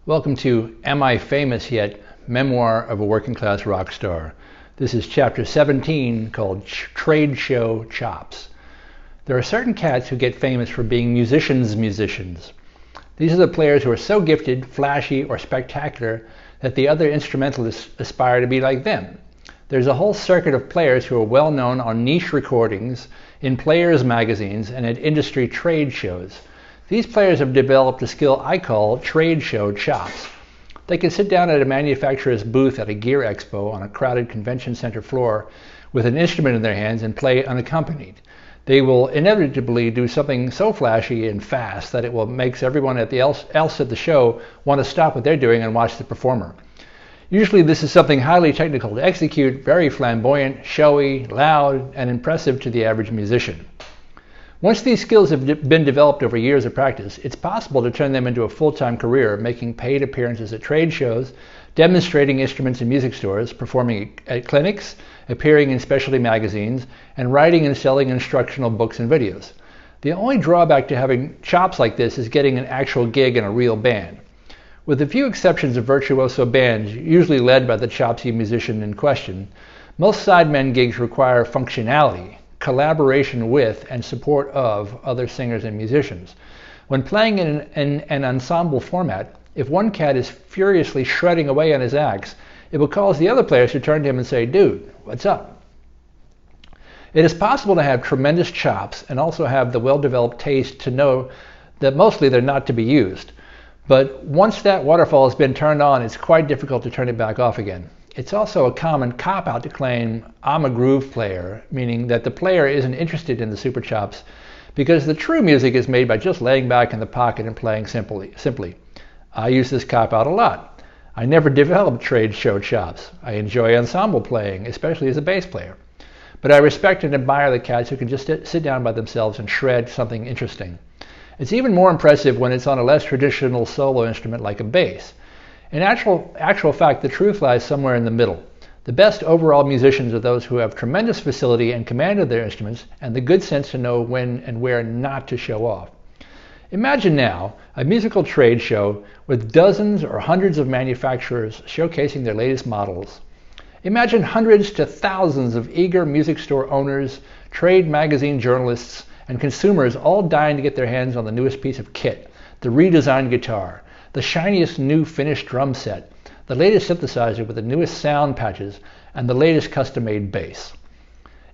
Welcome to Am I Famous Yet? Memoir of a Working Class Rock Star. This is chapter 17 called Trade Show Chops. There are certain cats who get famous for being musicians. These are the players who are so gifted, flashy, or spectacular that the other instrumentalists aspire to be like them. There's a whole circuit of players who are well known on niche recordings, in players' magazines, and at industry trade shows. These players have developed a skill I call trade show chops. They can sit down at a manufacturer's booth at a gear expo on a crowded convention center floor with an instrument in their hands and play unaccompanied. They will inevitably do something so flashy and fast that it will make everyone else at the show want to stop what they're doing and watch the performer. Usually this is something highly technical to execute, very flamboyant, showy, loud, and impressive to the average musician. Once these skills have been developed over years of practice, it's possible to turn them into a full-time career, making paid appearances at trade shows, demonstrating instruments in music stores, performing at clinics, appearing in specialty magazines, and writing and selling instructional books and videos. The only drawback to having chops like this is getting an actual gig in a real band. With a few exceptions of virtuoso bands, usually led by the chopsy musician in question, most sidemen gigs require functionality, collaboration with and support of other singers and musicians. When playing in an ensemble format, if one cat is furiously shredding away on his axe, it will cause the other players to turn to him and say, "Dude, what's up?" It is possible to have tremendous chops and also have the well-developed taste to know that mostly they're not to be used. But once that waterfall has been turned on, it's quite difficult to turn it back off again. It's also a common cop-out to claim I'm a groove player, meaning that the player isn't interested in the super chops because the true music is made by just laying back in the pocket and playing simply. I use this cop-out a lot. I never developed trade show chops. I enjoy ensemble playing, especially as a bass player. But I respect and admire the cats who can just sit down by themselves and shred something interesting. It's even more impressive when it's on a less traditional solo instrument like a bass. In actual fact, the truth lies somewhere in the middle. The best overall musicians are those who have tremendous facility and command of their instruments and the good sense to know when and where not to show off. Imagine now a musical trade show with dozens or hundreds of manufacturers showcasing their latest models. Imagine hundreds to thousands of eager music store owners, trade magazine journalists, and consumers all dying to get their hands on the newest piece of kit, the redesigned guitar, the shiniest new finished drum set, the latest synthesizer with the newest sound patches, and the latest custom-made bass.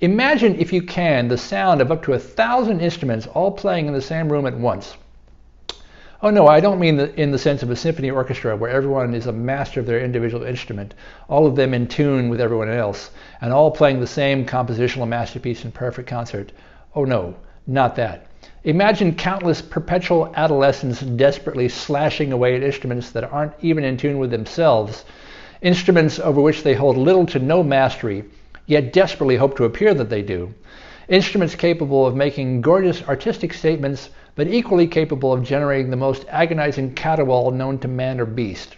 Imagine, if you can, the sound of up to 1,000 instruments all playing in the same room at once. Oh no, I don't mean in the sense of a symphony orchestra where everyone is a master of their individual instrument, all of them in tune with everyone else, and all playing the same compositional masterpiece in perfect concert. Oh no, not that. Imagine countless perpetual adolescents desperately slashing away at instruments that aren't even in tune with themselves, instruments over which they hold little to no mastery, yet desperately hope to appear that they do. Instruments capable of making gorgeous artistic statements, but equally capable of generating the most agonizing caterwaul known to man or beast.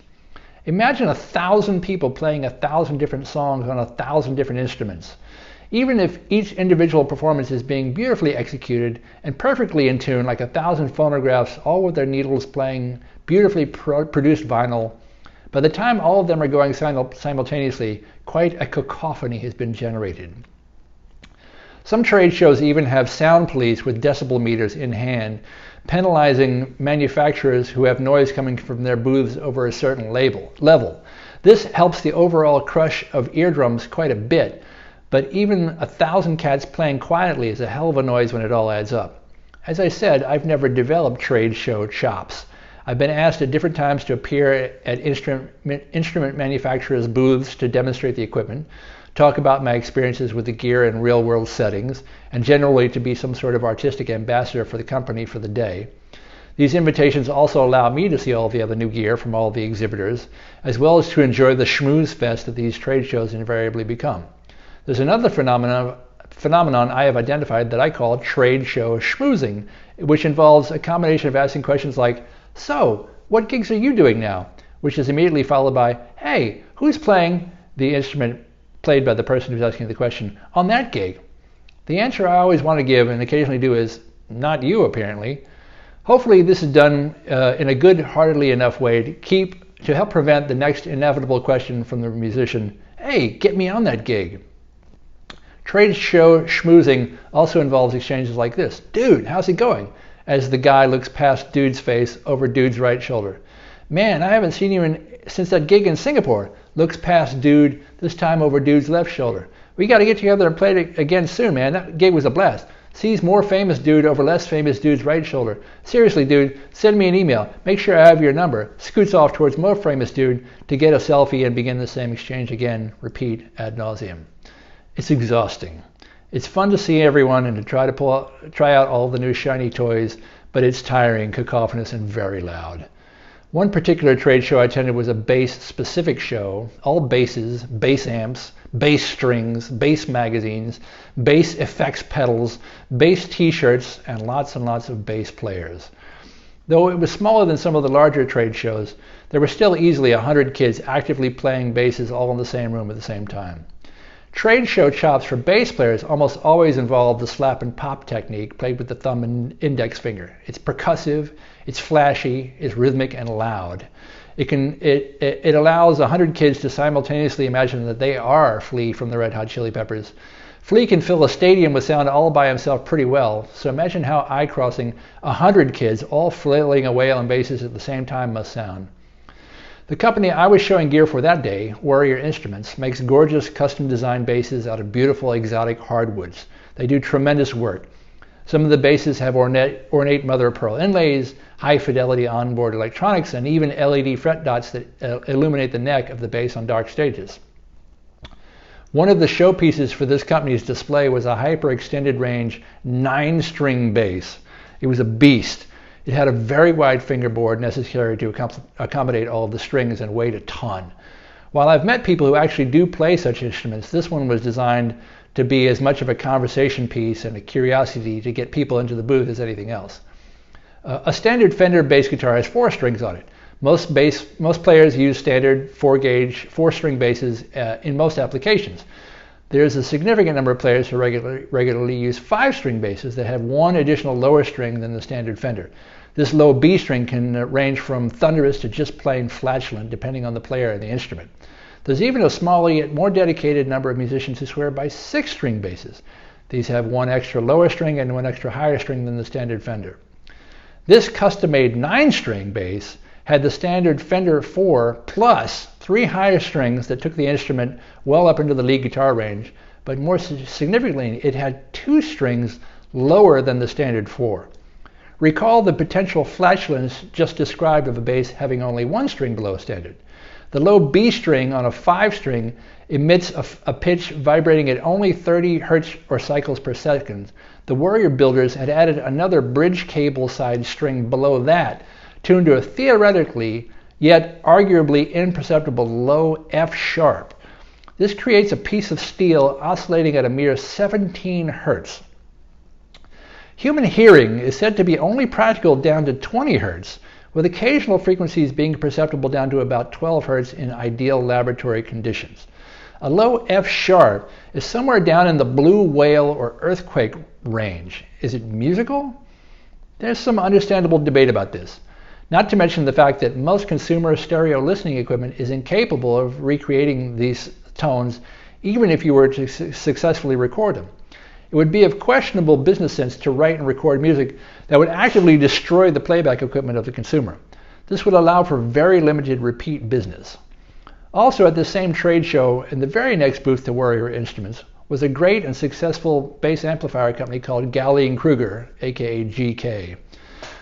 Imagine 1,000 people playing 1,000 different songs on 1,000 different instruments. Even if each individual performance is being beautifully executed and perfectly in tune, like 1,000 phonographs, all with their needles playing beautifully produced vinyl, by the time all of them are going simultaneously, quite a cacophony has been generated. Some trade shows even have sound police with decibel meters in hand, penalizing manufacturers who have noise coming from their booths over a certain level. This helps the overall crush of eardrums quite a bit, but even 1,000 cats playing quietly is a hell of a noise when it all adds up. As I said, I've never developed trade show chops. I've been asked at different times to appear at instrument manufacturers' booths to demonstrate the equipment, talk about my experiences with the gear in real-world settings, and generally to be some sort of artistic ambassador for the company for the day. These invitations also allow me to see all the other new gear from all the exhibitors, as well as to enjoy the schmooze fest that these trade shows invariably become. There's another phenomenon I have identified that I call trade show schmoozing, which involves a combination of asking questions like, "So, what gigs are you doing now?" which is immediately followed by, "Hey, who's playing the instrument played by the person who's asking the question on that gig?" The answer I always want to give and occasionally do is, "Not you, apparently." Hopefully this is done in a good-heartedly enough way to keep to help prevent the next inevitable question from the musician, "Hey, get me on that gig." Trade show schmoozing also involves exchanges like this. "Dude, how's it going?" as the guy looks past dude's face over dude's right shoulder. "Man, I haven't seen you since that gig in Singapore." Looks past dude, this time over dude's left shoulder. "We got to get together and play it again soon, man. That gig was a blast." Sees more famous dude over less famous dude's right shoulder. "Seriously, dude, send me an email. Make sure I have your number." Scoots off towards more famous dude to get a selfie and begin the same exchange again. Repeat ad nauseum. It's exhausting. It's fun to see everyone and to try out all the new shiny toys, but it's tiring, cacophonous, and very loud. One particular trade show I attended was a bass-specific show. All basses, bass amps, bass strings, bass magazines, bass effects pedals, bass t-shirts, and lots of bass players. Though it was smaller than some of the larger trade shows, there were still easily 100 kids actively playing basses all in the same room at the same time. Trade show chops for bass players almost always involve the slap and pop technique played with the thumb and index finger. It's percussive, it's flashy, it's rhythmic and loud. It allows 100 kids to simultaneously imagine that they are Flea from the Red Hot Chili Peppers. Flea can fill a stadium with sound all by himself pretty well, so imagine how eye-crossing 100 kids all flailing away on basses at the same time must sound. The company I was showing gear for that day, Warrior Instruments, makes gorgeous custom-designed basses out of beautiful exotic hardwoods. They do tremendous work. Some of the basses have ornate mother-of-pearl inlays, high-fidelity onboard electronics, and even LED fret dots that illuminate the neck of the bass on dark stages. One of the showpieces for this company's display was a hyper-extended range 9-string bass. It was a beast. It had a very wide fingerboard necessary to accommodate all of the strings and weighed a ton. While I've met people who actually do play such instruments, this one was designed to be as much of a conversation piece and a curiosity to get people into the booth as anything else. A standard Fender bass guitar has 4 strings on it. Most players use standard 4-gauge 4-string basses in most applications. There's a significant number of players who regularly use 5-string basses that have 1 additional lower string than the standard Fender. This low B string can range from thunderous to just plain flatulent, depending on the player and the instrument. There's even a smaller yet more dedicated number of musicians who swear by 6-string basses. These have 1 extra lower string and 1 extra higher string than the standard Fender. This custom-made 9-string bass had the standard Fender 4 plus 3 higher strings that took the instrument well up into the lead guitar range, but more significantly, it had 2 strings lower than the standard 4. Recall the potential flatulence just described of a bass having only 1 string below standard. The low B string on a 5-string emits a pitch vibrating at only 30 hertz or cycles per second. The Warrior builders had added another bridge cable side string below that, tuned to a theoretically yet arguably imperceptible low F sharp. This creates a piece of steel oscillating at a mere 17 hertz. Human hearing is said to be only practical down to 20 hertz, with occasional frequencies being perceptible down to about 12 hertz in ideal laboratory conditions. A low F sharp is somewhere down in the blue whale or earthquake range. Is it musical? There's some understandable debate about this. Not to mention the fact that most consumer stereo listening equipment is incapable of recreating these tones, even if you were to successfully record them. It would be of questionable business sense to write and record music that would actively destroy the playback equipment of the consumer. This would allow for very limited repeat business. Also at the same trade show, in the very next booth to Warrior Instruments, was a great and successful bass amplifier company called Galline Kruger, aka GK.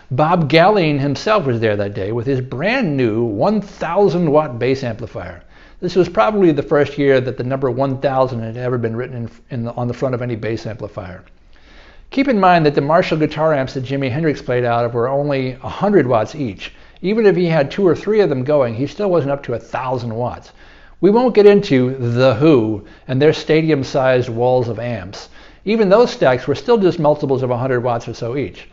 Bob Galline himself was there that day with his brand new 1,000 watt bass amplifier. This was probably the first year that the number 1,000 had ever been written on the front of any bass amplifier. Keep in mind that the Marshall guitar amps that Jimi Hendrix played out of were only 100 watts each. Even if he had 2 or 3 of them going, he still wasn't up to 1,000 watts. We won't get into The Who and their stadium-sized walls of amps. Even those stacks were still just multiples of 100 watts or so each.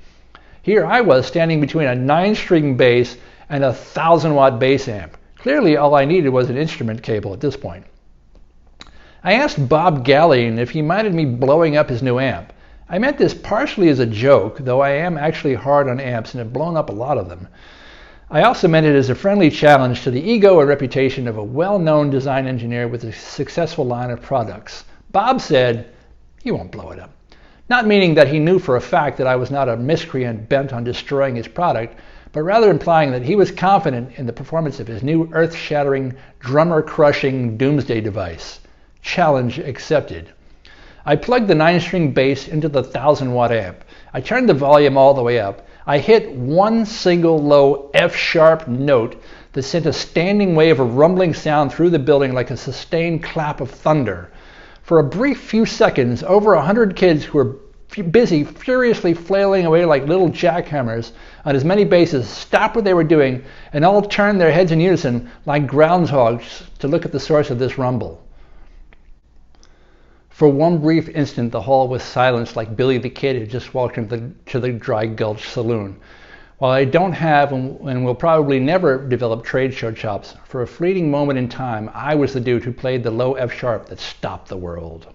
Here I was standing between a 9-string bass and a 1,000-watt bass amp. Clearly all I needed was an instrument cable at this point. I asked Bob Galline if he minded me blowing up his new amp. I meant this partially as a joke, though I am actually hard on amps and have blown up a lot of them. I also meant it as a friendly challenge to the ego and reputation of a well-known design engineer with a successful line of products. Bob said, "You won't blow it up." Not meaning that he knew for a fact that I was not a miscreant bent on destroying his product, but rather implying that he was confident in the performance of his new earth-shattering, drummer-crushing doomsday device. Challenge accepted. I plugged the 9-string bass into the 1000-watt amp. I turned the volume all the way up. I hit one single low F-sharp note that sent a standing wave of rumbling sound through the building like a sustained clap of thunder. For a brief few seconds, over 100 kids who were busy furiously flailing away like little jackhammers on as many basses stopped what they were doing and all turned their heads in unison like groundhogs to look at the source of this rumble. For one brief instant, the hall was silenced like Billy the Kid who just walked into the Dry Gulch Saloon. While I don't have and will probably never develop trade show chops, for a fleeting moment in time, I was the dude who played the low F-sharp that stopped the world.